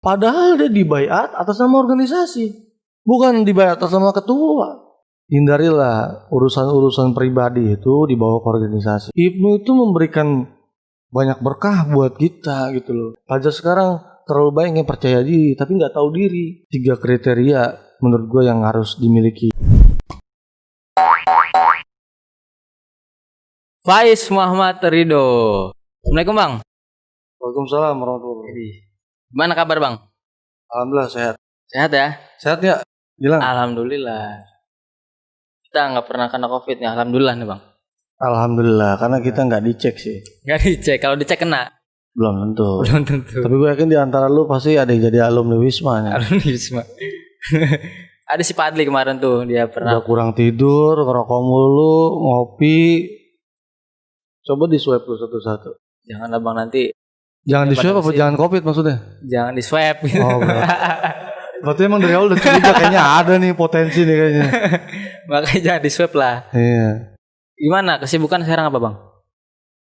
Padahal dia dibayat atas nama organisasi, bukan dibayat atas nama ketua. Hindarilah urusan-urusan pribadi itu dibawa ke organisasi. Ibnu itu memberikan banyak berkah buat kita gitu loh. Pelajar sekarang terlalu banyak yang percaya diri tapi nggak tahu diri. 3 kriteria menurut gue yang harus dimiliki. Faiz Muhammad Ridho. Assalamualaikum Bang. Waalaikumsalam warahmatullahi wabarakatuh. Gimana kabar Bang? Alhamdulillah sehat. Sehat ya? Sehat ya? Bilang. Alhamdulillah. Kita nggak pernah kena COVID nih. Alhamdulillah nih Bang. Alhamdulillah karena kita nggak dicek sih. Nggak dicek. Kalau dicek kena. Belum tentu. Belum tentu. Tapi gue yakin di antara lu pasti ada yang jadi alumni Wisma nih. Alumni Wisma. Ada si Padli kemarin tuh, dia pernah. Udah kurang tidur, ngerokok mulu, ngopi. Coba di swab lu satu-satu. Jangan Bang nanti. Jangan di swab apa jangan COVID maksudnya? Jangan di swab. Oh, berarti emang dari awal udah curiga kayaknya ada nih potensi nih kayaknya. Makanya jangan di swab lah. Iya. Gimana kesibukan sekarang apa Bang?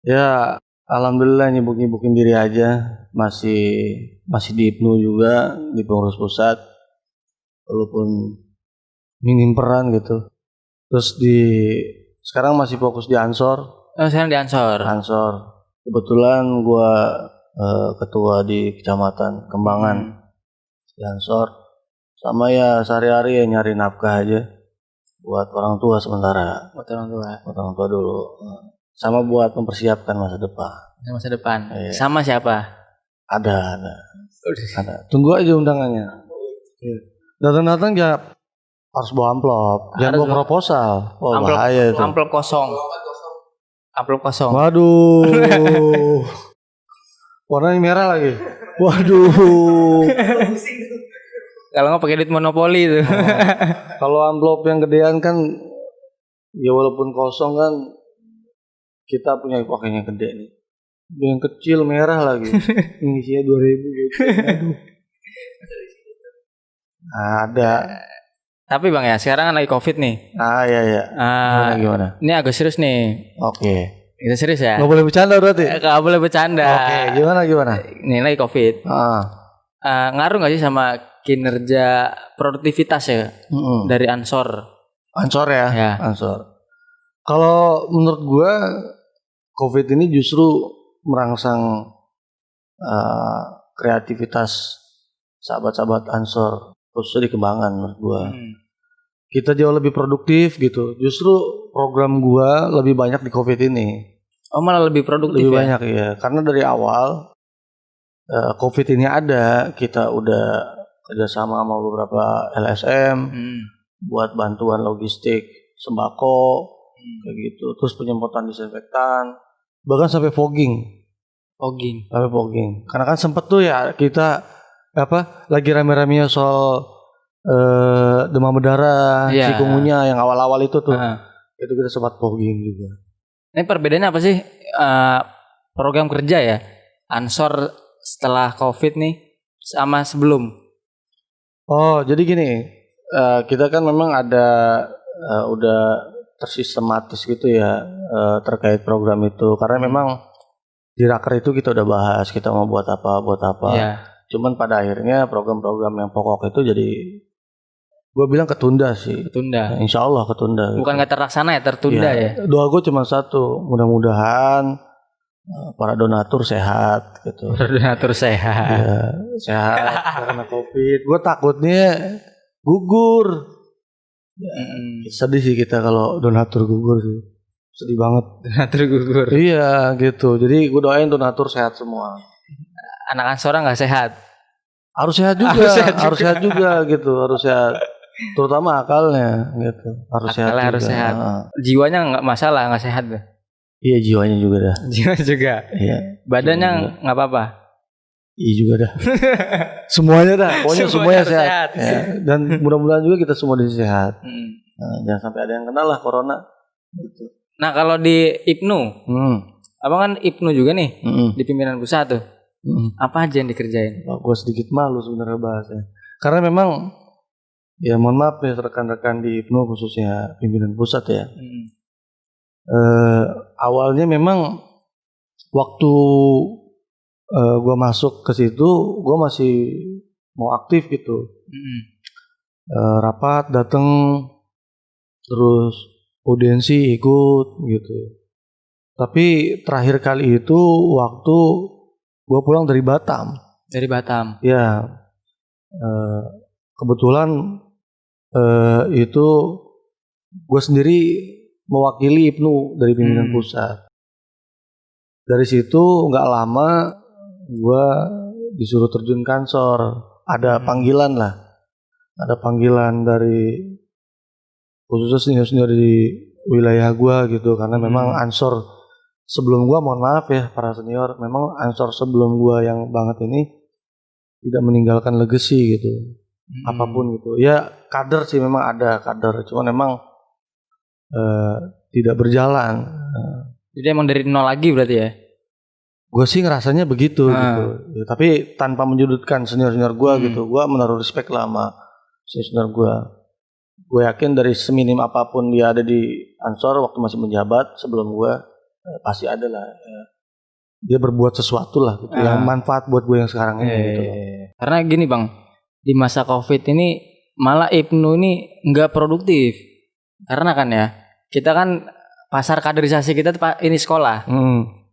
Ya alhamdulillah nyibuk-nyibukin diri aja. Masih di Ibnu juga, di pengurus pusat. Walaupun minim peran gitu. Terus sekarang masih fokus di Ansor. Oh, sekarang di Ansor. Ansor. Kebetulan gua ketua di Kecamatan Kembangan. Di Ansor. Sama ya sehari-hari ya nyari nafkah aja buat orang tua sementara. Buat orang tua. Buat orang tua dulu. Sama buat mempersiapkan masa depan. Masa depan. Iya. Sama siapa? Ada. Tunggu aja undangannya. Datang-datang ya harus bawa amplop. Jangan bawa proposal. Oh, bahaya itu. Amplop kosong. Amplop kosong. Waduh. Warnanya merah lagi. Waduh. Kalau nggak pakai duit monopoli itu. Kalau amplop yang gedean kan ya walaupun kosong kan kita punya pakainya gede nih. Yang kecil merah lagi. Isinya 2.000 gitu. Aduh. Ada. Tapi Bang ya, sekarang kan lagi COVID nih. Iya. Gimana? Ini agak serius nih. Oke. Kita serius ya? Nggak boleh bercanda berarti? Nggak boleh bercanda. Oke, gimana? Ini lagi COVID. Ngaruh nggak sih sama kinerja produktivitas ya dari Ansor? Ansor ya? Ya. Ansor. Kalau menurut gua COVID ini justru merangsang kreativitas sahabat-sahabat Ansor, khususnya di Kembangan menurut gua. Kita jauh lebih produktif gitu. Justru program gua lebih banyak di COVID ini. Oh, malah lebih produktif lebih ya? Banyak ya. Karena dari awal COVID ini ada, kita udah kerjasama sama beberapa LSM buat bantuan logistik sembako kayak gitu. Terus penyemprotan disinfektan, bahkan sampai fogging. Sampai fogging. Karena kan sempet tuh ya kita lagi rame-ramenya soal demam berdarah, chikungunya yang awal-awal itu tuh. Itu kita sempat fogging juga. Ini perbedaannya apa sih program kerja ya Ansor setelah COVID nih sama sebelum? Oh, jadi gini, kita kan memang ada udah tersistematis gitu ya terkait program itu. Karena memang di Raker itu kita udah bahas kita mau buat apa. Yeah. Cuman pada akhirnya program-program yang pokok itu jadi gue bilang ketunda sih. Ketunda. Insya Allah ketunda. Bukan nggak terlaksana ya, tertunda ya. Doa gue cuma satu, mudah-mudahan para donatur sehat gitu. Donatur sehat. Ya, sehat karena COVID. Gue takutnya gugur. Sedih sih kita kalau donatur gugur sih. Sedih banget. Donatur gugur. Iya gitu. Jadi gue doain donatur sehat semua. Anak Ansor nggak sehat. Harus sehat juga. Harus sehat juga gitu. Harus sehat. Terutama akalnya gitu. Harus sehat. Jiwanya nggak masalah, nggak sehat deh. Iya, jiwanya juga dah. Jiwa juga. Iya. Badannya nggak apa-apa. Iya juga dah. Semuanya dah. Pokoknya semuanya sehat. Ya. Dan mudah-mudahan juga kita semua sehat. Jangan sampai ada yang kena lah corona. Gitu. Nah kalau di Ibnu, abang kan Ibnu juga nih di pimpinan pusat tuh. Apa aja yang dikerjain? Gue sedikit malu sebenarnya bahasnya. Karena memang ya mohon maaf ya rekan-rekan di Ibnu khususnya pimpinan pusat ya. Awalnya memang waktu gue masuk ke situ, gue masih mau aktif gitu. Rapat datang, terus audiensi ikut gitu. Tapi terakhir kali itu waktu gue pulang dari Batam. Ya, kebetulan itu gue sendiri mewakili IPNU dari pimpinan pusat. Dari situ nggak lama gue disuruh terjun kansor. Ada panggilan lah, ada panggilan dari khususnya senior di wilayah gue gitu, karena memang ansor sebelum gue, mohon maaf ya para senior, memang ansor sebelum gue yang banget ini tidak meninggalkan legacy gitu, apapun gitu. Ya kader sih memang ada kader, cuma memang tidak berjalan. Jadi emang dari nol lagi berarti ya? Gue sih ngerasanya begitu gitu. Ya, tapi tanpa menyudutkan senior-senior gue gitu. Gue menaruh respect lah sama senior gue. Gue yakin dari seminim apapun dia ada di Ansor waktu masih menjabat sebelum gue, pasti ada lah. Ya. Dia berbuat sesuatu lah gitu, yang manfaat buat gue yang sekarang ini gitu. Karena gini Bang, di masa COVID ini malah IPNU ini nggak produktif. Karena kan ya, kita kan pasar kaderisasi kita ini sekolah.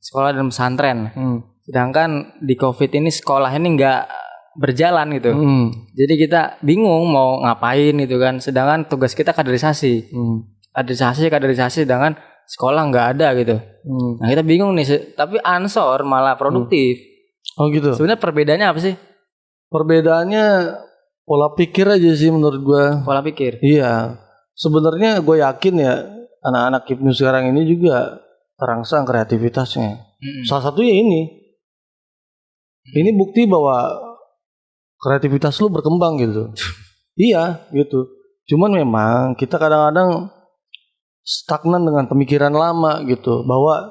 Sekolah dan pesantren. Sedangkan di COVID ini sekolah ini nggak berjalan gitu. Jadi kita bingung mau ngapain gitu kan. Sedangkan tugas kita kaderisasi. Kaderisasi sedangkan sekolah nggak ada gitu. Nah kita bingung nih. Tapi Ansor malah produktif. Oh gitu. Sebenarnya perbedaannya apa sih? Perbedaannya pola pikir aja sih menurut gue. Pola pikir? Iya. Sebenarnya gue yakin ya anak-anak IPNU sekarang ini juga terangsang kreativitasnya. Salah satunya ini. Ini bukti bahwa kreativitas lu berkembang gitu. Iya gitu. Cuman memang kita kadang-kadang stagnan dengan pemikiran lama gitu. Bahwa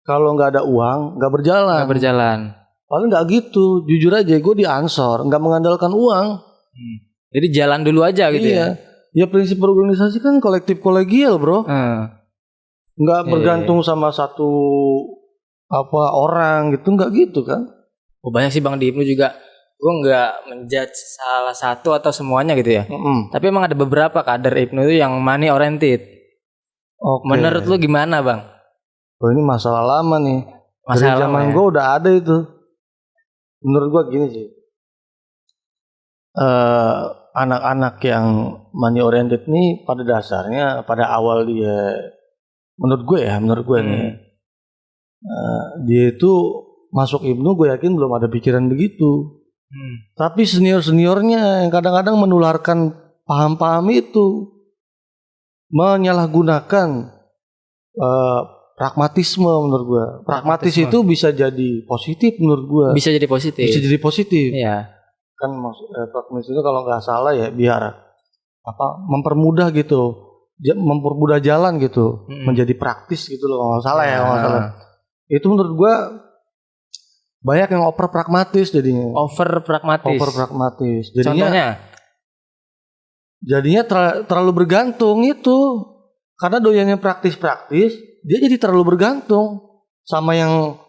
kalau nggak ada uang nggak berjalan. Paling nggak gitu. Jujur aja gue di Ansor nggak mengandalkan uang. Jadi jalan dulu aja gitu ya. Ya prinsip berorganisasi kan kolektif kolegial bro. Nggak bergantung sama satu orang gitu, nggak gitu kan. Banyak sih Bang di IPNU juga. Gue nggak menjudge salah satu atau semuanya gitu ya. Tapi emang ada beberapa kader IPNU itu yang money oriented. Menurut lu gimana Bang? Oh ini masalah lama nih. Dari zaman gue udah ada itu. Menurut gue gini sih. Anak-anak yang money oriented nih pada dasarnya pada awal dia, menurut gue nih, dia itu masuk IPNU gue yakin belum ada pikiran begitu. Tapi seniornya yang kadang-kadang menularkan paham-paham itu, menyalahgunakan pragmatisme menurut gue. Pragmatis itu bisa jadi positif menurut gue. Bisa jadi positif. Iya. Kan pragmatis itu kalau nggak salah ya biar mempermudah gitu, mempermudah jalan gitu, menjadi praktis gitu loh kalau nggak salah ya. Itu menurut gua banyak yang over pragmatis jadinya. Jadinya terlalu bergantung itu, karena doyannya praktis dia jadi terlalu bergantung sama yang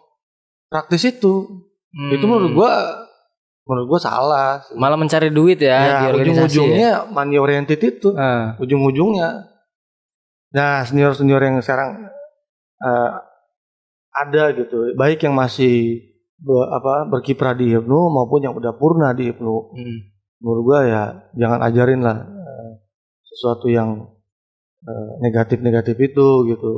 praktis itu. Itu menurut gua salah. Malah mencari duit ya di organisasi. Ujung-ujungnya money oriented itu. Ujung-ujungnya. Nah, senior yang sekarang ada gitu, baik yang masih berkiprah di IPNU maupun yang udah purna di IPNU. Menurut gua ya jangan ajarin lah sesuatu yang negatif itu gitu.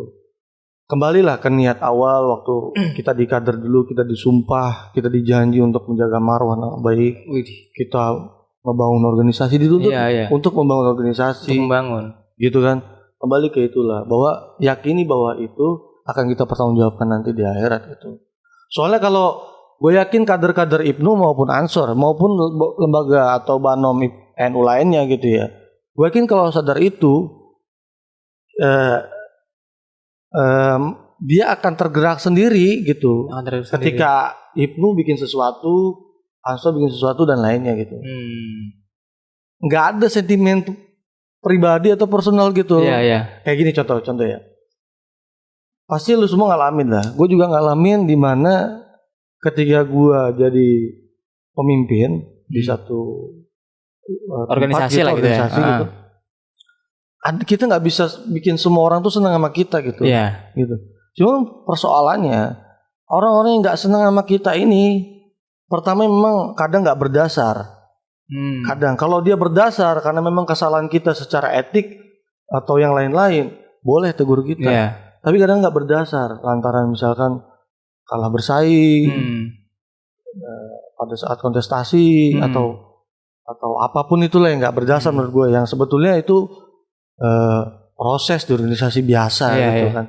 Kembalilah ke niat awal waktu kita di kader dulu, kita disumpah, kita dijanji untuk menjaga marwah nama baik. Kita membangun organisasi dituntut untuk membangun organisasi. Gitu kan. Kembali ke itulah, bahwa yakini bahwa itu akan kita pertanggungjawabkan nanti di akhirat itu. Soalnya kalau gue yakin kader-kader IPNU maupun Ansor maupun lembaga atau Banom NU lainnya gitu ya, gue yakin kalau sadar itu dia akan tergerak sendiri gitu. Ketika IPNU bikin sesuatu, Ansor bikin sesuatu dan lainnya gitu. Nggak ada sentimen pribadi atau personal gitu. Kayak gini contoh ya. Pasti lu semua ngalamin lah. Gue juga ngalamin di mana ketika gue jadi pemimpin, di satu organisasi lah gitu ya. Gitu. Kita nggak bisa bikin semua orang tuh senang sama kita gitu. Iya. Gitu. Cuma persoalannya orang-orang yang nggak senang sama kita ini, pertama memang kadang nggak berdasar. Kadang kalau dia berdasar karena memang kesalahan kita secara etik atau yang lain-lain, boleh tegur kita. Yeah. Tapi kadang nggak berdasar, lantaran misalkan kalah bersaing pada saat kontestasi atau apapun itulah yang nggak berdasar menurut gue. Yang sebetulnya itu proses di organisasi biasa gitu kan.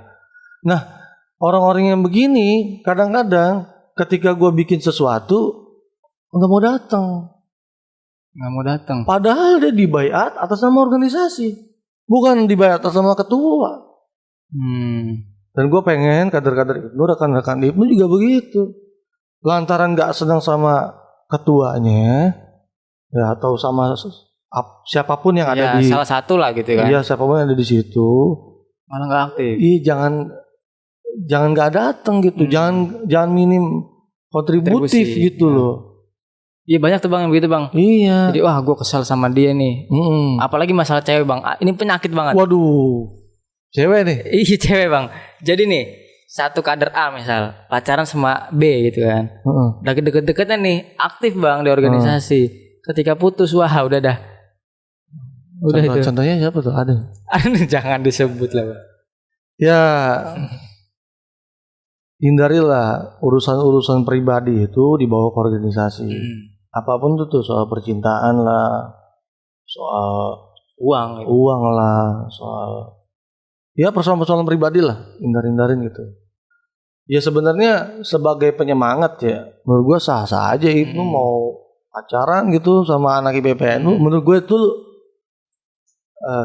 Nah, orang-orang yang begini kadang-kadang ketika gue bikin sesuatu nggak mau datang. Padahal dia dibayat atas nama organisasi, bukan dibayat atas nama ketua. Dan gue pengen kader-kader Ibnu, rekan-rekan Ibnu juga begitu. Lantaran nggak senang sama ketuanya, ya atau sama siapapun yang ada di salah satu lah gitu kan. Iya, siapapun yang ada di situ, malah nggak aktif. Iya, jangan nggak datang gitu, jangan minim kontributif gitu loh. Iya, banyak tuh Bang yang begitu Bang. Iya. Jadi gue kesal sama dia nih. Apalagi masalah cewek Bang. Ini penyakit banget. Waduh. Cewek nih? Iya, cewek Bang. Jadi nih, satu kader A misal pacaran sama B gitu kan. Udah deket-deketnya nih, aktif Bang di organisasi. Ketika putus, wah udah dah. Itu. Contohnya siapa tuh? Ada. Jangan disebut lah Bang. Ya, hindarilah urusan pribadi itu dibawa ke organisasi. Apapun itu tuh, soal percintaan lah, soal uang lah, soal ya persoalan-persoalan pribadi lah, hindarin gitu. Ya sebenarnya sebagai penyemangat ya, menurut gue sah-sah aja itu mau pacaran gitu sama anak IPPNU. Menurut gue itu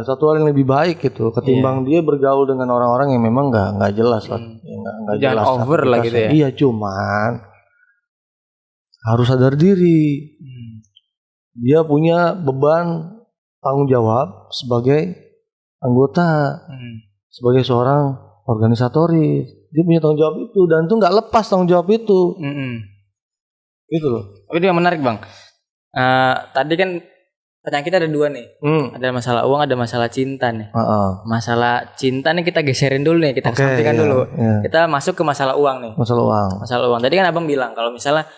satu hal yang lebih baik gitu, ketimbang dia bergaul dengan orang-orang yang memang nggak jelas lah, nggak jelas. Jangan over lah gitu ya. Iya, cuman harus sadar diri. Dia punya beban tanggung jawab sebagai anggota. Sebagai seorang organisatoris, dia punya tanggung jawab itu, dan itu nggak lepas tanggung jawab itu. Gitu loh. Tapi itu yang menarik Bang. Tadi kan penyakit ada dua nih. Ada masalah uang, ada masalah cinta nih. Masalah cinta nih kita geserin dulu nih, kita kesampingkan dulu. Kita masuk ke masalah uang nih. Masalah uang. Tadi kan Abang bilang kalau misalnya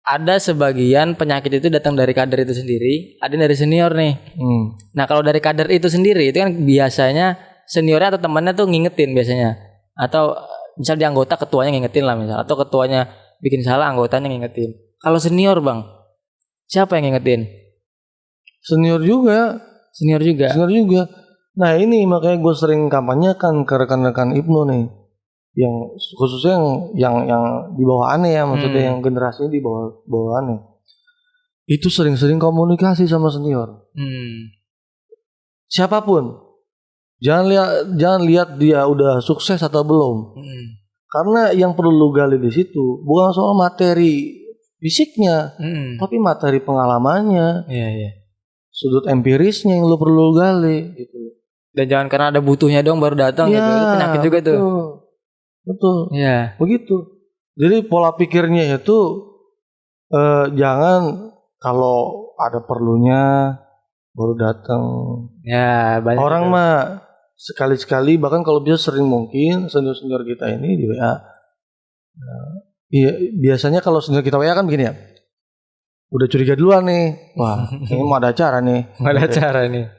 ada sebagian penyakit itu datang dari kader itu sendiri, ada dari senior nih. Nah kalau dari kader itu sendiri itu kan biasanya seniornya atau temannya tuh ngingetin biasanya, atau misal di anggota ketuanya ngingetin lah misal, atau ketuanya bikin salah anggotanya ngingetin. Kalau senior Bang, siapa yang ngingetin? Senior juga. Nah ini makanya gue sering kampanyekan ke rekan-rekan Ibnu nih, yang khususnya yang di bawah aneh ya, maksudnya yang generasinya di bawah aneh, itu sering-sering komunikasi sama senior. Siapapun. Jangan lihat dia udah sukses atau belum. Karena yang perlu lu gali di situ bukan soal materi fisiknya, tapi materi pengalamannya. Sudut empirisnya yang lu perlu gali gitu. Dan jangan karena ada butuhnya dong baru datang gitu. Itu penyakit juga tuh. Betul. Iya. Begitu. Jadi pola pikirnya itu jangan kalau ada perlunya baru datang. Ya, banyak orang mah sekali-sekali, bahkan kalau bisa sering mungkin senior-senior kita ini di WA. Iya, biasanya kalau senior kita WA kan begini ya. Udah curiga duluan nih. Wah, ini mau ada acara nih.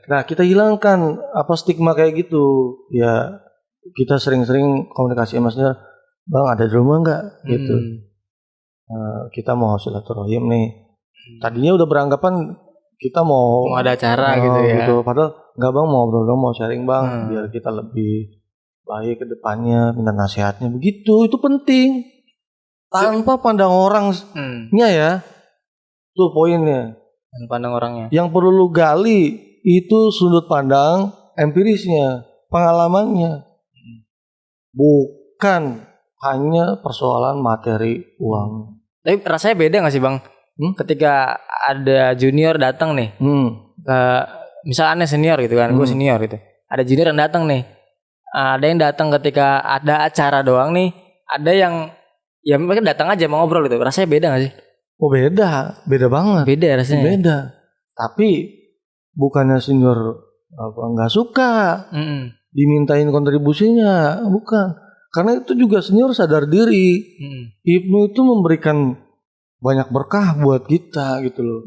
Nah, kita hilangkan stigma kayak gitu. Ya, kita sering-sering komunikasi sama senior. Bang, ada di rumah enggak? Gitu. Kita mau silaturahim nih. Tadinya udah beranggapan kita mau ada acara gitu ya. Gitu. Padahal enggak Bang, mau sharing Bang, biar kita lebih baik ke depannya, minta nasihatnya. Begitu, itu penting. Tanpa pandang orangnya ya. Tuh poinnya. Dan pandang orangnya. Yang perlu lu gali itu sudut pandang empirisnya, pengalamannya. Bukan hanya persoalan materi uang. Tapi rasanya beda gak sih Bang? Ketika ada junior datang nih, misalnya senior gitu kan, gue senior gitu. Ada junior yang datang nih, ada yang datang ketika ada acara doang nih, ada yang ya mereka datang aja mau ngobrol gitu. Rasanya beda gak sih? Oh beda banget. Beda rasanya. Beda. Tapi bukannya senior nggak suka dimintain kontribusinya, bukan. Karena itu juga senior sadar diri. Ibnu itu memberikan banyak berkah buat kita gitu loh.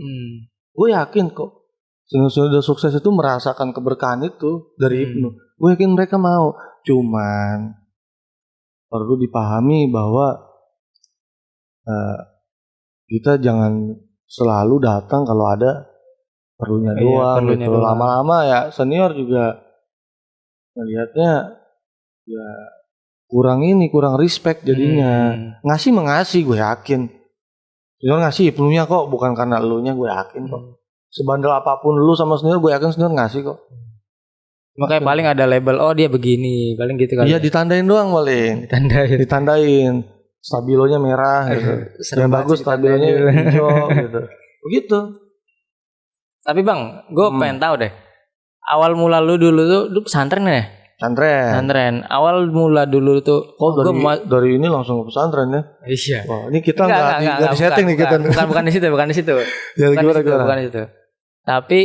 Gue yakin kok senior-senior sukses itu merasakan keberkahan itu dari Ibnu. Gue yakin mereka mau. Cuman perlu dipahami bahwa kita jangan selalu datang kalau ada perlunya doang gitu. Lama-lama ya senior juga melihatnya ya kurang respect jadinya. Ngasih gue yakin. Senior ngasih penuhnya kok, bukan karena elunya, gue yakin kok. Sebandel apapun lu sama senior, gue yakin senior ngasih kok. Makanya paling ada label, oh dia begini, paling gitu kan. Iya, ditandain doang paling. Ditandain. Stabilonya merah gitu. Yang bagus stabilonya hijau gitu. Begitu. Tapi Bang, gue pengen tahu deh. Awal mula lu dulu tuh, lu pesantren ya? Pesantren. Awal mula dulu tuh, dari ini langsung ke pesantren ya? Iya. Wah, ini kita nggak di setting nih kita. Bukan di situ. Ya, bukan di situ. Tapi,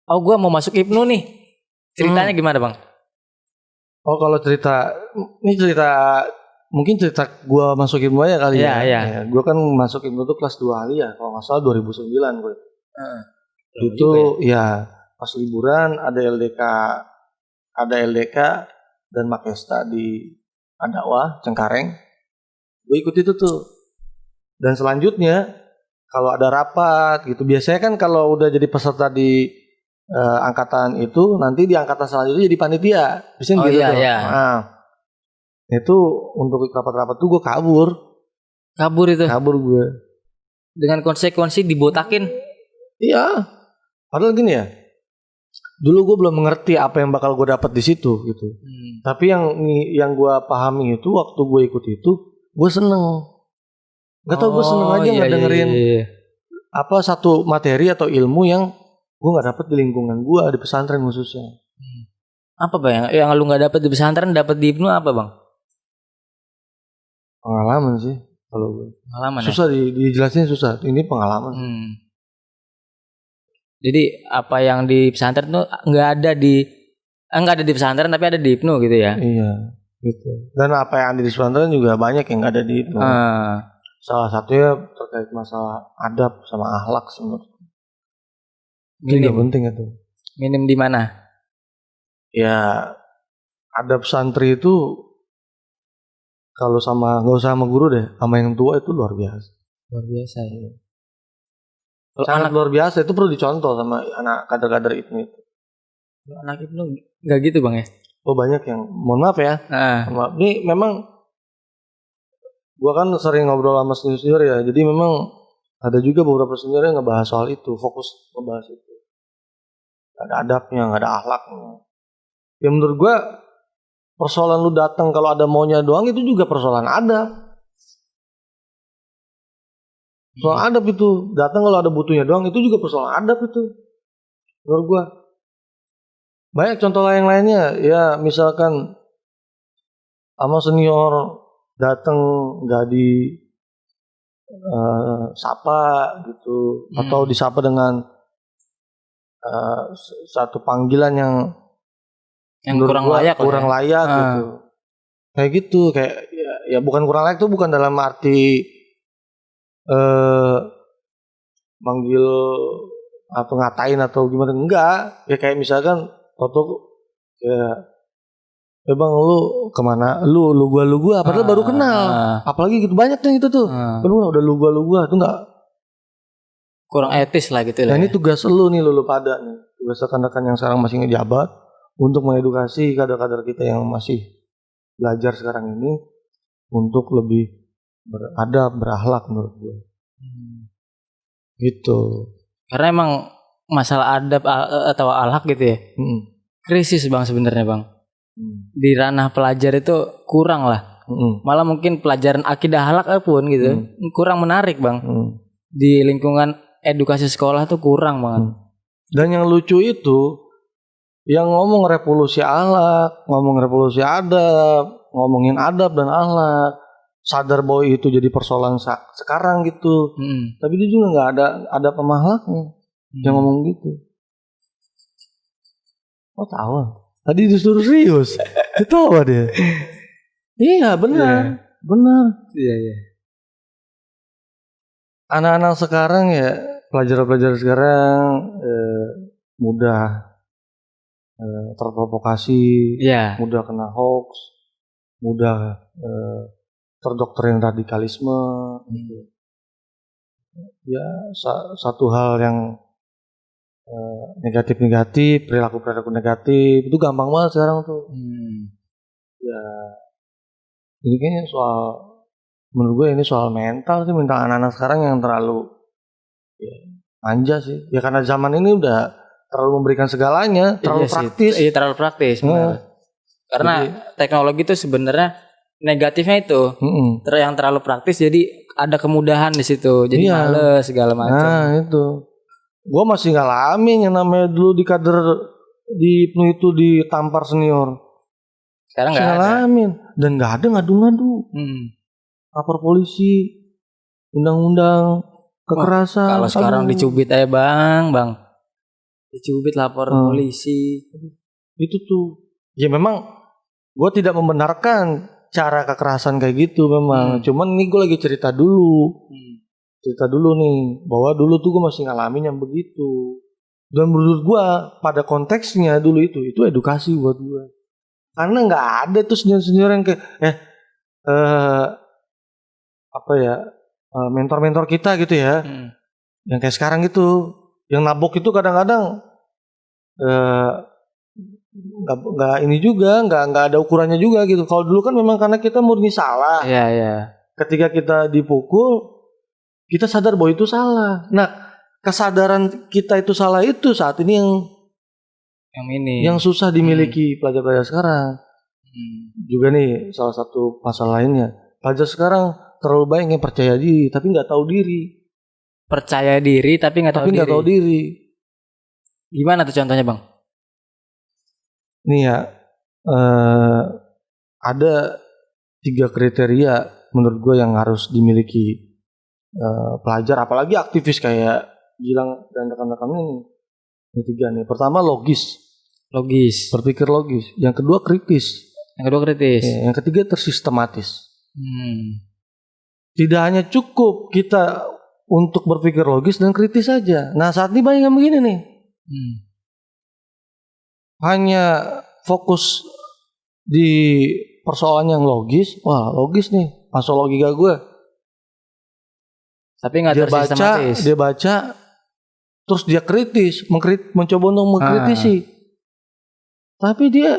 gue mau masuk Ibnu nih. Ceritanya gimana Bang? Oh kalau mungkin cerita gue masuk Ibnu aja kali ya. Iya. Gue kan masuk Ibnu tuh kelas 2 kali ya, kalau nggak salah 2009 gue. Itu ya pas liburan ada LDK dan Makesta di Adawa Cengkareng. Gue ikut itu tuh. Dan selanjutnya kalau ada rapat gitu, biasanya kan kalau udah jadi peserta di angkatan itu, nanti di angkatan selanjutnya jadi panitia. Biasanya gitu tuh. Iya. Nah, itu untuk rapat-rapat tuh gue kabur gue. Dengan konsekuensi dibotakin. Iya. Padahal gini ya. Dulu gue belum mengerti apa yang bakal gue dapat di situ gitu. Tapi yang gue pahami itu waktu gue ikut itu, gue seneng. Gak tau gue seneng aja ngedengerin apa satu materi atau ilmu yang gue nggak dapet di lingkungan gue di pesantren khususnya. Apa Bang? Yang lu nggak dapet di pesantren, dapet di Ibnu apa Bang? Pengalaman sih kalau gue. Pengalaman susah dijelasin susah. Ini pengalaman. Jadi apa yang di pesantren tuh nggak ada di pesantren tapi ada di Ibnu gitu ya? Iya, gitu. Dan apa yang ada di pesantren juga banyak yang nggak ada di Ibnu. Salah satunya terkait masalah adab sama akhlak sebenarnya. Minim penting itu. Minim di mana? Ya, adab santri itu kalau nggak usah sama guru deh, sama yang tua itu luar biasa. Luar biasa ya. Sangat luar biasa, itu perlu dicontoh sama anak kader-kader Ibnu itu. Anak Ibnu nggak gitu Bang ya? Oh banyak yang, mohon maaf ya. Maaf. Ini memang gua kan sering ngobrol sama senior ya, jadi memang ada juga beberapa senior yang ngebahas soal itu, fokus ngebahas itu. Gak ada adabnya, gak ada akhlaknya. Ya menurut gua persoalan lu datang kalau ada maunya doang itu juga persoalan adab. Soal adab itu, datang kalau ada butuhnya doang itu juga persoalan adab itu. Menurut gua. Banyak contoh lainnya, ya misalkan sama senior datang nggak di sapa gitu, atau disapa dengan satu panggilan yang kurang layak gitu. Kayak gitu, kayak ya bukan kurang layak tuh bukan dalam arti manggil atau ngatain atau gimana, enggak. Ya kayak misalkan foto ya bang lu kemana, lu gua padahal baru kenal. Apalagi gitu banyak tuh itu tuh. Udah lu gua itu enggak, kurang etis lah gitu lah. Nah, ini tugas lu nih, lu pada nih. Tugas rekan-rekan yang sekarang masih ngejabat untuk mengedukasi kader-kader kita yang masih belajar sekarang ini untuk lebih beradab, berakhlak menurut gue. Gitu. Karena emang masalah adab atau akhlak gitu ya. Krisis Bang sebenarnya Bang. Di ranah pelajar itu kurang lah. Malah mungkin pelajaran akidah akhlak pun gitu kurang menarik Bang. Di lingkungan edukasi sekolah tuh kurang banget. Dan yang lucu itu yang ngomong revolusi akhlak, ngomong revolusi adab, ngomongin adab dan akhlak, sadar bahwa itu jadi persoalan sekarang gitu. Tapi dia juga nggak ada pemahalaknya yang ngomong gitu. Oh tawa. Tadi disuruh serius. Ketawa dia. Iya benar, benar. Iya. Anak-anak sekarang ya, pelajar-pelajar sekarang mudah terprovokasi, mudah kena hoax, mudah terdoktrin radikalisme. Ya satu hal yang negatif, perilaku negatif itu gampang banget sekarang tuh. Ya, ini kayaknya menurut gue ini soal mental sih, mental anak-anak sekarang yang terlalu manja sih. Ya karena zaman ini udah terlalu memberikan segalanya, terlalu praktis. Iya terlalu praktis. Karena teknologi itu sebenarnya negatifnya itu yang terlalu praktis, jadi ada kemudahan di situ, jadi males segala macam. Nah itu, gue masih ngalamin yang namanya dulu di kader di PNU itu ditampar senior. Sekarang nggak ada. Dan nggak ada ngadu-ngadu. Lapor polisi, undang-undang kekerasan. Kalau sekarang dicubit aja bang, dicubit lapor polisi. Itu tuh, ya memang gue tidak membenarkan cara kekerasan kayak gitu memang. Cuman ini gue lagi cerita dulu. Cerita dulu nih, bahwa dulu tuh gue masih ngalamin yang begitu. Dan menurut gue pada konteksnya dulu itu edukasi buat gue. Karena nggak ada tuh senior-senior yang kayak mentor-mentor kita gitu ya, yang kayak sekarang gitu, yang nabok itu kadang-kadang nggak ini juga, nggak ada ukurannya juga gitu. Kalau dulu kan memang karena kita murni salah. Iya. Ketika kita dipukul, kita sadar bahwa itu salah. Nah, kesadaran kita itu salah itu saat ini yang susah dimiliki pelajar-pelajar sekarang. Juga nih salah satu masalah lainnya, pelajar sekarang terlalu banyak yang percaya diri tapi nggak tahu diri. Percaya diri tapi nggak tahu diri. Gimana tuh contohnya bang? Nih ya, ada 3 kriteria menurut gue yang harus dimiliki pelajar, apalagi aktivis kayak Gilang dan rekan-rekannya nih. Ini 3 nih. Pertama logis, berpikir logis. Yang kedua kritis. Yang ketiga tersistematis. Tidak hanya cukup kita untuk berpikir logis dan kritis saja. Nah saat ini banyak yang begini nih. Hanya fokus di persoalan yang logis. Wah logis nih, masuk logika gue. Tapi nggak tersistematis. Dia baca, terus dia kritis, mencoba untuk mengkritisi. Tapi dia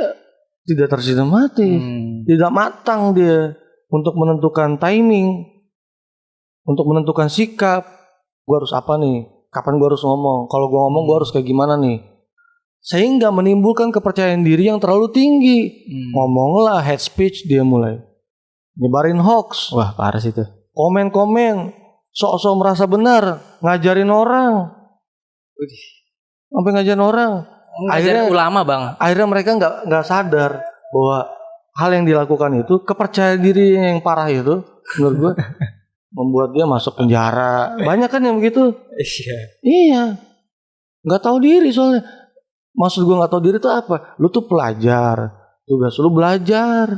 tidak tersistematis, tidak matang dia untuk menentukan timing, untuk menentukan sikap. Gue harus apa nih? Kapan gue harus ngomong? Kalau gue ngomong gue harus kayak gimana nih? Sehingga menimbulkan kepercayaan diri yang terlalu tinggi. Ngomonglah hate speech, dia mulai nyebarin hoax. Wah parah sih itu. Komen-komen, sok-sok merasa benar, ngajarin orang. Sampai ngajarin orang. Akhirnya ulama bang. Akhirnya mereka nggak sadar bahwa hal yang dilakukan itu, kepercayaan diri yang parah itu, menurut gue membuat dia masuk penjara. Banyak kan yang begitu. Iya. Nggak tahu diri soalnya. Maksud gue nggak tahu diri itu apa? Lu tuh pelajar, tugas lu belajar,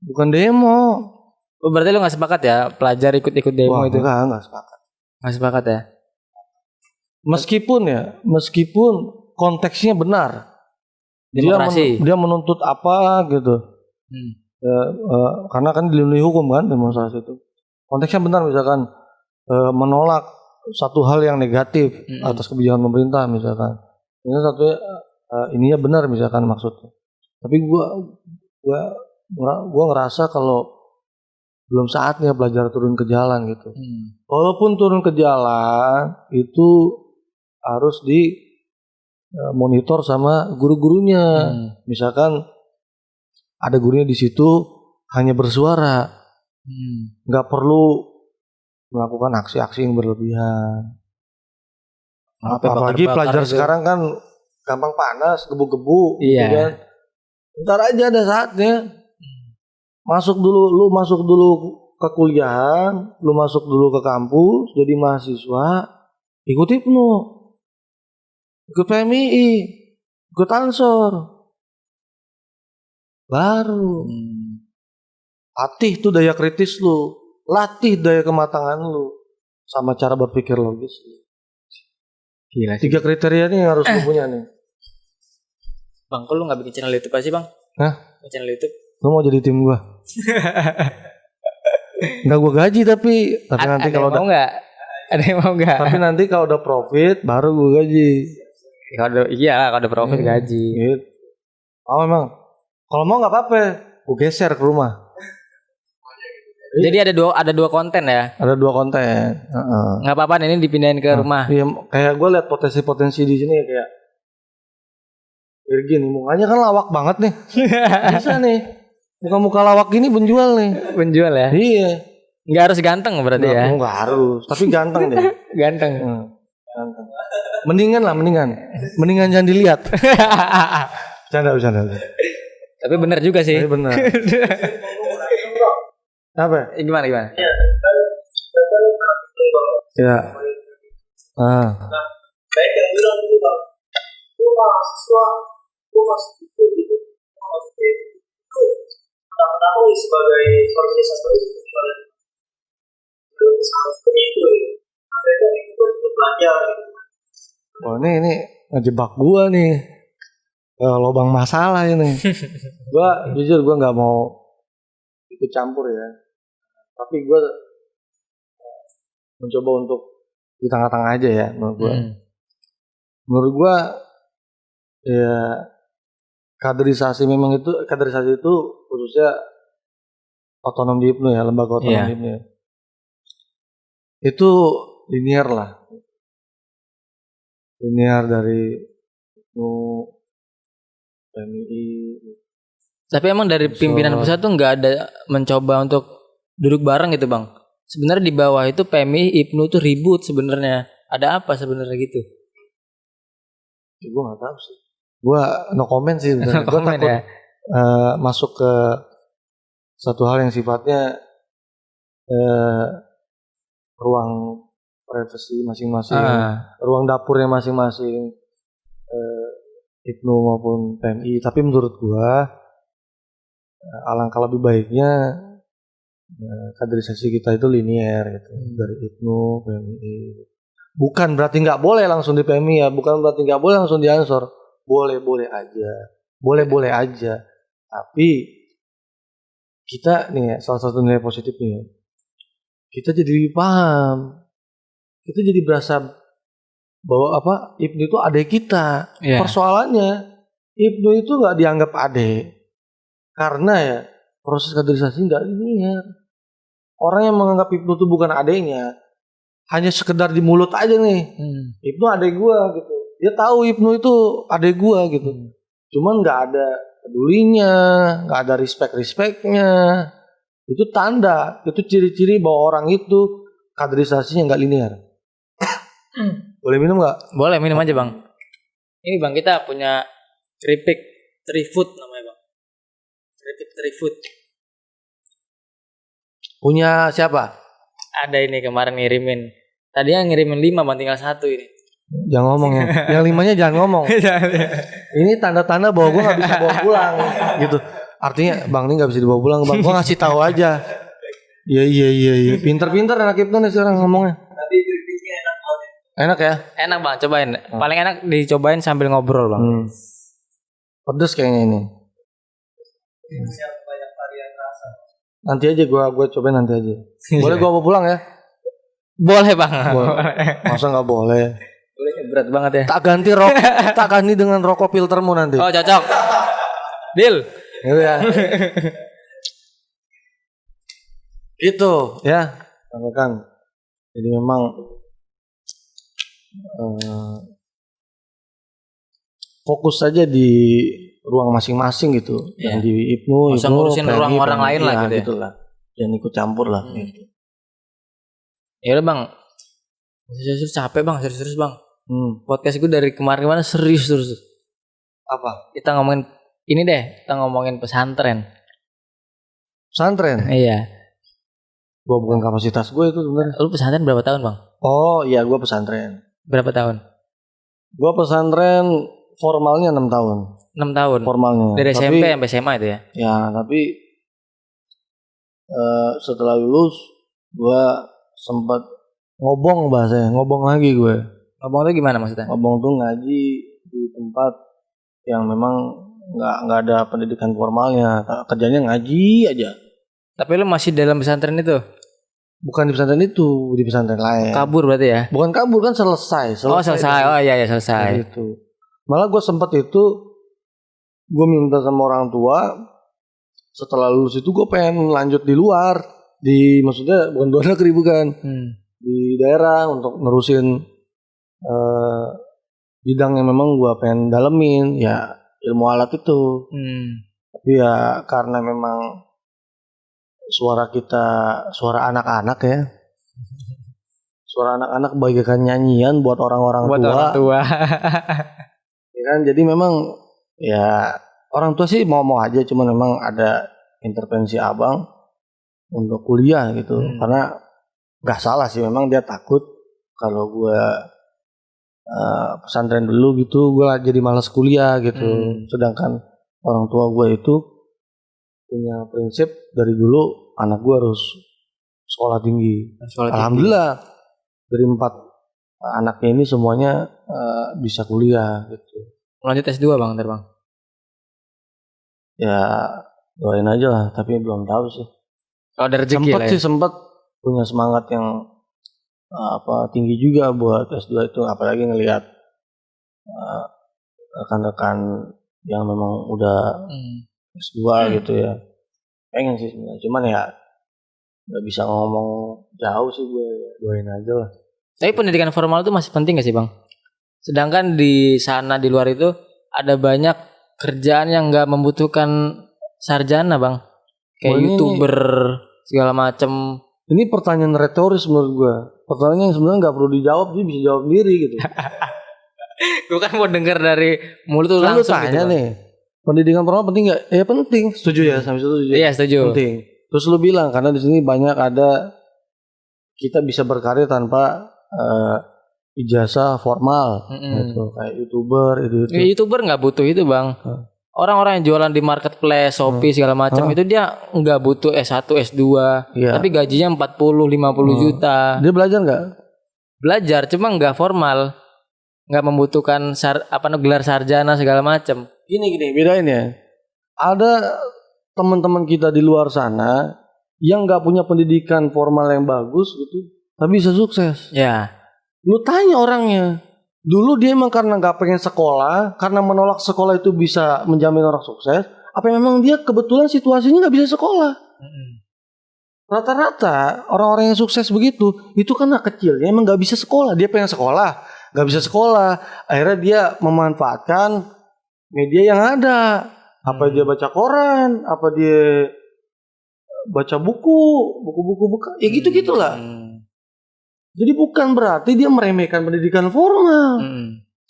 bukan demo. Berarti lu nggak sepakat ya pelajar ikut demo? Wah, itu? Nggak sepakat. Nggak sepakat ya? Meskipun konteksnya benar, demokrasi. Dia menuntut apa gitu, karena kan dilindungi hukum kan demonstrasi itu. Konteksnya benar, misalkan menolak satu hal yang negatif atas kebijakan pemerintah misalkan. Ini satunya ininya benar misalkan maksudnya. Tapi gua ngerasa kalau belum saatnya belajar turun ke jalan gitu. Walaupun turun ke jalan itu harus di monitor sama guru-gurunya. Misalkan ada gurunya di situ hanya bersuara, nggak perlu melakukan aksi-aksi yang berlebihan. Apalagi pelajar sekarang kan gampang panas, gebu-gebu, gitu kan. Ntar aja ada saatnya Lu masuk dulu ke kuliahan, lu masuk dulu ke kampus, jadi mahasiswa, ikut IPNU, ikut PMII, ikut Ansor, baru latih tuh daya kritis lu, latih daya kematangan lu, sama cara berpikir logis. Gila sih. 3 kriteria nih yang harus lu punya nih. Bang, kok lu gak bikin channel YouTube aja sih bang? Hah? Channel YouTube? Lu mau jadi tim gua? Nggak gua gaji tapi nanti kalau udah ada yang mau nggak? Tapi nanti kalau udah profit baru gua gaji. Kalau udah profit gaji. Gitu. Oh memang. Kalau mau nggak apa-apa, gua geser ke rumah. Jadi ada dua konten ya? Ada 2 konten. Nggak apa-apa, ini dipindahin ke rumah. Iya, kayak gue lihat potensi-potensi di sini kayak Virgin, mukanya kan lawak banget nih. Bisa nih. Muka-muka lawak gini penjual nih. Penjual ya? Iya. Nggak harus ganteng berarti ya? Nggak harus, tapi ganteng deh. Ganteng. Ganteng. Mendingan jangan dilihat. Bercanda. Tapi benar juga sih. Tapi benar. Apa? Gimana? Ya. Kayak yang bilang dulu bang, lu mahasiswa, lu masuk gitu, masuk itu, kenapa sebagai organisasi itu gimana? Seperti itu, mereka itu belajar. Oh ini ngejebak gua nih, lubang masalah ini. Gua jujur gua nggak mau ikut campur ya, tapi gua mencoba untuk di tengah-tengah aja ya menurut gua. Menurut gua ya kaderisasi itu khususnya otonom di IPNU ya, lembaga otonom di IPNU ya. Itu linear lah. Linear dari IPNU, PMII. Tapi emang dari pimpinan pusat tuh nggak ada mencoba untuk duduk bareng gitu bang. Sebenarnya di bawah itu PMI, IPNU tuh ribut sebenarnya. Ada apa sebenarnya gitu? Ya, gue nggak tahu sih. Gue no comment sih. Gue takut ya. Masuk ke satu hal yang sifatnya ruang privasi masing-masing, ruang dapurnya masing-masing, IPNU maupun PMI. Tapi menurut gue alangkah lebih baiknya kaderisasi kita itu linear gitu, dari IPNU, PMI. Bukan berarti nggak boleh langsung di PMI ya, bukan berarti nggak boleh langsung di Ansor. Boleh aja. Tapi kita nih ya, salah satu nilai positifnya, kita jadi lebih paham, kita jadi berasa bahwa IPNU itu adik kita. Persoalannya IPNU itu nggak dianggap adik karena ya proses kaderisasi nggak linear. Orang yang menganggap IPNU itu bukan adeknya hanya sekedar di mulut aja nih. IPNU adek gua gitu. Dia tahu IPNU itu adek gua gitu. Cuman nggak ada pedulinya, nggak ada respect-respectnya. Itu tanda, itu ciri-ciri bahwa orang itu kaderisasinya nggak linear. Boleh minum nggak? Boleh, minum aja bang. Ini bang, kita punya keripik Trifood namanya bang. Keripik Trifood. Punya siapa? Ada ini kemarin ngirimin. Tadinya ngirimin 5 bang, tinggal 1 ini. Jangan ngomong ya. Yang 5-nya jangan ngomong. Ini tanda-tanda bahwa gue nggak bisa bawa pulang gitu. Artinya bang ini nggak bisa dibawa pulang bang. Gue ngasih tahu aja. Iya. Pinter-pinter anak IPNU nih sekarang ngomongnya. Tapi keripiknya enak banget. Enak ya? Enak bang, cobain. Paling enak dicobain sambil ngobrol bang. Pedes kayaknya ini. Banyak varian rasa. Nanti aja gue cobain nanti aja. Boleh gue bawa pulang ya? Boleh bang. Masa nggak boleh? Boleh, berat banget ya. Tak ganti dengan rokok filtermu nanti. Oh cocok. Deal. Gitu ya. Gitu ya. Sampaikan. Jadi memang fokus saja di ruang masing-masing gitu. Yang di IPNU, ngurusin ruang orang lain lah gitu. Gitulah. Jangan ikut campur lah. Gitu. Ya udah bang. Serius capek bang, serius bang. Podcast gue dari kemarin serius terus. Apa? Kita ngomongin ini deh, kita ngomongin pesantren. Pesantren. Iya. Gue bukan kapasitas gue itu sebenarnya. Lu pesantren berapa tahun bang? Oh iya, gue pesantren. Berapa tahun? Gue pesantren formalnya 6 tahun. 6 tahun. Formalnya. Dari SMP sampai SMA itu ya? Ya, tapi setelah lulus gue sempat ngobong bahasanya, ngobong lagi gue. Ngobong itu gimana maksudnya? Ngobong tuh ngaji di tempat yang memang nggak ada pendidikan formalnya, kerjanya ngaji aja. Tapi lu masih dalam pesantren itu? Bukan di pesantren itu, di pesantren lain. Kabur berarti ya? Bukan kabur, kan selesai. Oh selesai, oh iya selesai. Gitu. Malah gue sempat itu, gue minta sama orang tua, setelah lulus itu gue pengen lanjut di luar, maksudnya bukan luar negeri bukan, di daerah untuk nerusin bidang yang memang gue pengen dalemin, ya ilmu alat itu. Tapi ya karena memang suara kita suara anak-anak ya, suara anak-anak bagaikan nyanyian buat orang-orang tua. Ya kan, jadi memang ya orang tua sih mau aja, cuman memang ada intervensi abang untuk kuliah gitu. Karena nggak salah sih, memang dia takut kalau gue pesantren dulu gitu gue jadi malas kuliah gitu. Sedangkan orang tua gue itu punya prinsip dari dulu, anak gue harus sekolah tinggi. Alhamdulillah dari 4 anaknya ini semuanya bisa kuliah gitu. Lanjut S2 bang, ntar bang? Ya doain aja lah, tapi belum tahu sih. Kalau ada rezeki lah ya? Sempat punya semangat yang tinggi juga buat S2 itu, apalagi ngelihat rekan-rekan yang memang udah S2 gitu ya. Pengen sih sebenarnya, cuman ya nggak bisa ngomong jauh sih, gue doain aja lah. Tapi pendidikan formal itu masih penting gak sih bang? Sedangkan di sana di luar itu ada banyak kerjaan yang nggak membutuhkan sarjana bang, kayak YouTuber segala macem. Ini pertanyaan retoris menurut gue. Pertanyaan yang sebenarnya nggak perlu dijawab, dia bisa jawab sendiri gitu. Gue kan mau dengar dari mulut lu langsung. Lu tanya gitu, nih, pendidikan formal penting nggak? Ya penting. Setuju ya, sampai situ setuju. Iya setuju. Penting. Terus lu bilang karena di sini banyak ada kita bisa berkarir tanpa ijazah formal, gitu. Kayak YouTuber itu. Ya, YouTuber nggak butuh itu bang. Orang-orang yang jualan di marketplace, Shopee segala macam itu dia nggak butuh S1, S2, tapi gajinya 40-50 juta. Dia belajar nggak? Belajar, cuma nggak formal, nggak membutuhkan gelar sarjana segala macam. Gini bedain ya. Ada teman-teman kita di luar sana yang nggak punya pendidikan formal yang bagus gitu, tapi bisa sukses. Ya. Lu tanya orangnya. Dulu dia emang karena gak pengen sekolah, karena menolak sekolah itu bisa menjamin orang sukses, apa memang dia kebetulan situasinya gak bisa sekolah? Rata-rata orang-orang yang sukses begitu, itu karena kecil, dia emang gak bisa sekolah, dia pengen sekolah, gak bisa sekolah, akhirnya dia memanfaatkan media yang ada. Apa dia baca koran, apa dia baca buku-buku, ya gitu-gitulah. Jadi bukan berarti dia meremehkan pendidikan formal.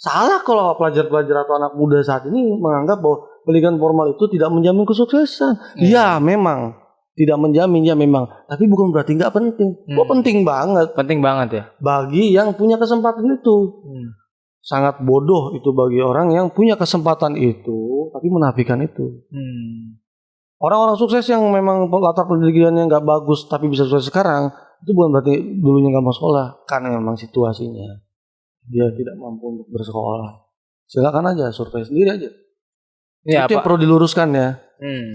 Salah kalau pelajar-pelajar atau anak muda saat ini menganggap bahwa pendidikan formal itu tidak menjamin kesuksesan. Ya memang tidak menjamin, ya memang. Tapi bukan berarti nggak penting. Penting banget. Penting banget ya. Bagi yang punya kesempatan itu. Sangat bodoh itu bagi orang yang punya kesempatan itu tapi menafikan itu. Orang-orang sukses yang memang latar pendidikannya nggak bagus tapi bisa sukses sekarang, itu bukan berarti dulunya gak mau sekolah, karena memang situasinya dia tidak mampu untuk bersekolah. Silakan aja survei sendiri aja. Ya, itu yang perlu diluruskan ya.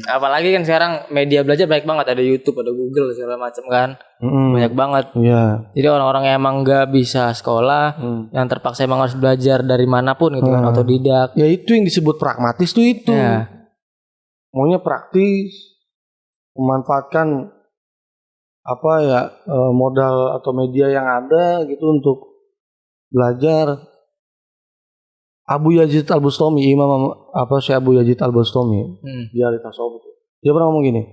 Apalagi kan sekarang media belajar baik banget, ada YouTube, ada Google segala macam kan, banyak banget. Iya. Jadi orang-orang yang emang nggak bisa sekolah, yang terpaksa emang harus belajar dari manapun gitu kan, otodidak. Ya itu yang disebut pragmatis tuh itu. Ya. Maunya praktis, memanfaatkan modal atau media yang ada gitu untuk belajar. Abu Yazid Al-Bustami, Syekh Abu Yazid Al-Bustami, dia ahli tasawuf itu. Dia pernah ngomong gini,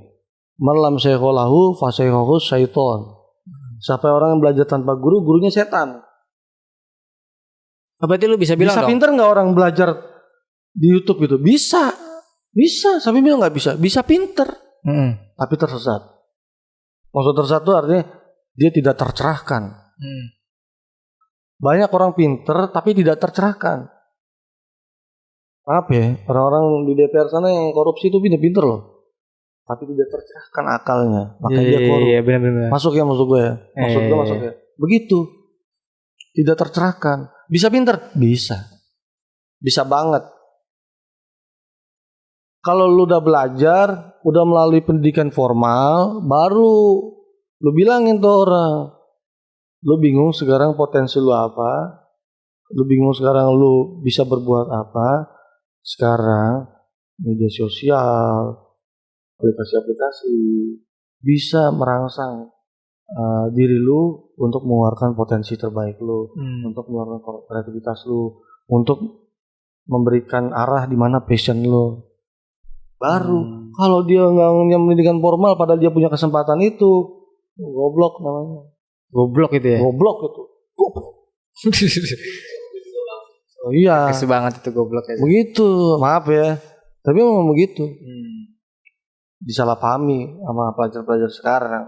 "Malam syekholahu fa syekhohu syaiton." Siapa orang yang belajar tanpa guru, gurunya setan. Berarti lu bisa bilang bisa pinter nggak orang belajar di YouTube gitu? Bisa. Sampai bilang nggak bisa. Bisa pinter. tapi tersesat. Maksud tersesat itu artinya dia tidak tercerahkan. Banyak orang pinter tapi tidak tercerahkan. Maaf ya, orang-orang di DPR sana yang korupsi itu pinter-pinter loh, tapi tidak tercerahkan akalnya, makanya dia korup. Iya, benar-benar. Masuk ya, maksud gue ya. Masuk ya. Begitu. Tidak tercerahkan. Bisa pinter? Bisa. Bisa banget. Kalau lu udah belajar, udah melalui pendidikan formal, baru lu bilangin tuh orang, lu bingung sekarang potensi lu apa, lu bingung sekarang lu bisa berbuat apa. Sekarang media sosial, aplikasi-aplikasi bisa merangsang diri lu untuk mengeluarkan potensi terbaik lu, untuk mengeluarkan kreativitas lu, untuk memberikan arah di mana passion lu. Baru kalau dia nggak punya pendidikan formal, padahal dia punya kesempatan itu, goblok namanya. Goblok itu ya. Goblok itu. Oh iya. Kesel banget itu goblok ya. Begitu, maaf ya. Tapi memang begitu. Disalahpahami sama pelajar-pelajar sekarang.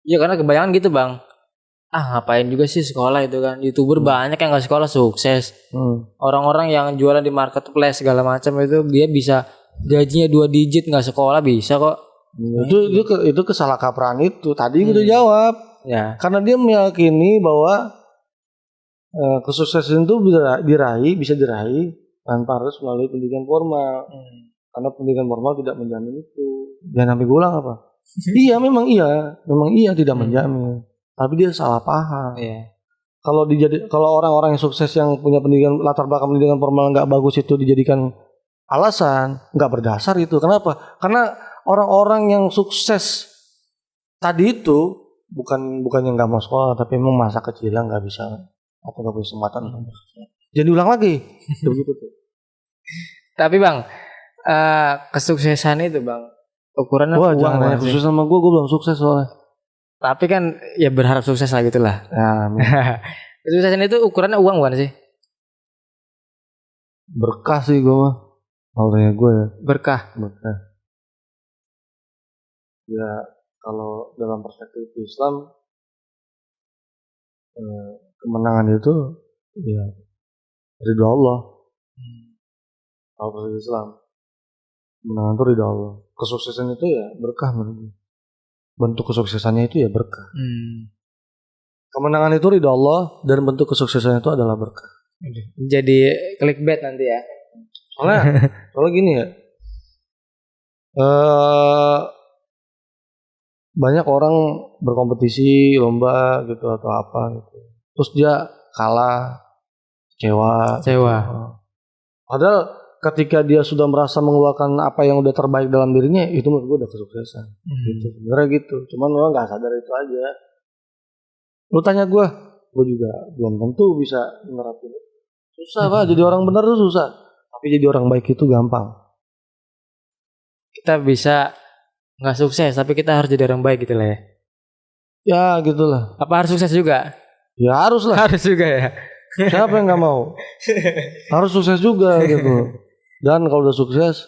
Iya, karena kebanyakan gitu bang. Ngapain juga sih sekolah itu kan. YouTuber banyak yang gak sekolah sukses. Orang-orang yang jualan di marketplace segala macam itu dia bisa gajinya 2 digit gak sekolah bisa kok. Itu kesalahkaprahan itu. Tadi gue udah jawab. Ya. Karena dia meyakini bahwa kesuksesan itu bisa diraih tanpa harus melalui pendidikan formal. Karena pendidikan formal tidak menjamin itu. Jangan sampai gulang apa? Iya, memang iya tidak menjamin. Tapi dia salah paham. Iya. Kalau orang-orang yang sukses yang punya pendidikan latar belakang pendidikan formal nggak bagus itu dijadikan alasan, nggak berdasar itu. Kenapa? Karena orang-orang yang sukses tadi itu bukan yang nggak mau sekolah, tapi memang masa kecilnya nggak bisa atau nggak punya kesempatan. Jadi ulang lagi. Begitu tuh. Tapi bang, kesuksesan itu bang, ukurannya Wah, uang jangan nanya sukses sama gue belum sukses soalnya. Tapi kan ya berharap sukses lah gitulah. Kesuksesan itu ukurannya uang bukan sih? Berkah sih gue mah. Kalau tanya gue ya. Berkah. Ya kalau dalam perspektif Islam, kemenangan itu ya ridho Allah. Kalau perspektif Islam, kemenangan itu ridho Allah. Kesuksesan itu ya berkah menurut gue. Bentuk kesuksesannya itu ya berkah. Kemenangan itu ridho Allah dan bentuk kesuksesan itu adalah berkah. Jadi clickbait nanti ya. Soalnya gini ya. Banyak orang berkompetisi lomba gitu atau apa gitu. Terus dia kalah, kecewa. Gitu. Padahal ketika dia sudah merasa mengeluarkan apa yang udah terbaik dalam dirinya, itu menurut gue udah kesuksesan. Gitu. Sebenarnya gitu. Cuman orang nggak sadar itu aja. Lu tanya gue juga belum tentu bisa menerapin. Susah pak, jadi orang benar tuh susah. Tapi jadi orang baik itu gampang. Kita bisa nggak sukses, tapi kita harus jadi orang baik gitu lah ya. Ya gitulah. Apa harus sukses juga? Ya harus lah. Harus juga ya. Siapa yang nggak mau? Harus sukses juga gitu. Dan kalau udah sukses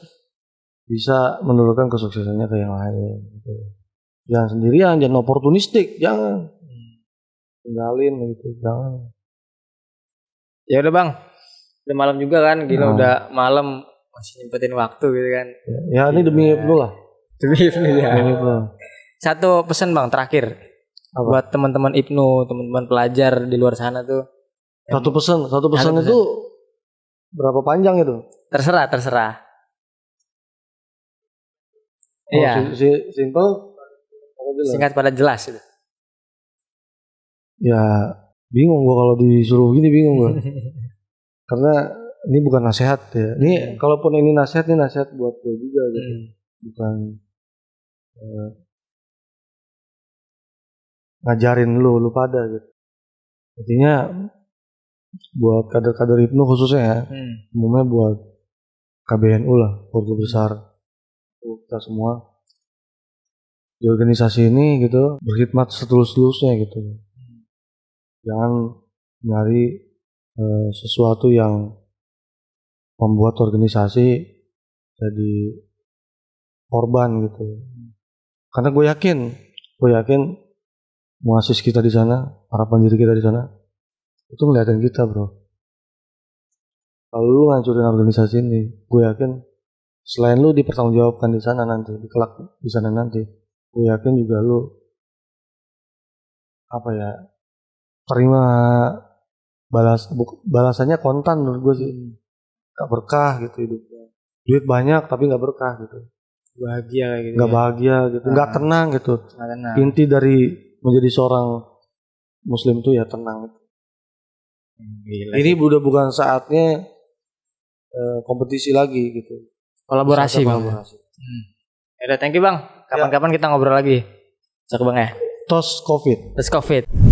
bisa menurunkan kesuksesannya ke yang lain. Gitu. Jangan sendirian, jangan oportunistik, jangan. Tinggalin gitu, jangan. Ya udah bang, udah malam juga kan, gila udah malam masih nyempetin waktu gitu kan. Ya ini demi Ibnu lah. Demi Ibnu ya. Satu pesan bang terakhir. Apa? Buat teman-teman Ibnu, teman-teman pelajar di luar sana tuh. Satu pesan itu berapa panjang itu? Terserah. Iya. Simple. Singkat pada jelas itu. Ya bingung gua kalau disuruh gini bingung gua. Karena ini bukan nasihat ya. Ini kalaupun ini nasihat buat gua juga gitu. Bukan ngajarin lu pada gitu. Artinya buat kader-kader Ibnu khususnya ya, umumnya buat KBNU lah, keluarga besar kita semua di organisasi ini gitu berkhidmat setulus-tulusnya gitu. Jangan nyari sesuatu yang membuat organisasi jadi korban gitu. Karena gue yakin muasis kita di sana, para pendiri kita di sana itu ngeliatin kita, bro. Kalau lu ngancurin organisasi ini, gue yakin selain lu dipertanggungjawabkan di sana nanti, di sana nanti, gue yakin juga lu terima balasannya kontan menurut gue sih. Gak berkah gitu hidupnya. Duit banyak tapi gak berkah gitu. Bahagia gitu. Gak bahagia gitu. Gak tenang gitu. Tenang. Inti dari menjadi seorang muslim tuh ya tenang. Gila. Ini udah bukan saatnya kompetisi lagi gitu. Kolaborasi Bang. Udah, thank you Bang. Kapan-kapan kita ngobrol lagi. Cakep Bang ya. Tos COVID.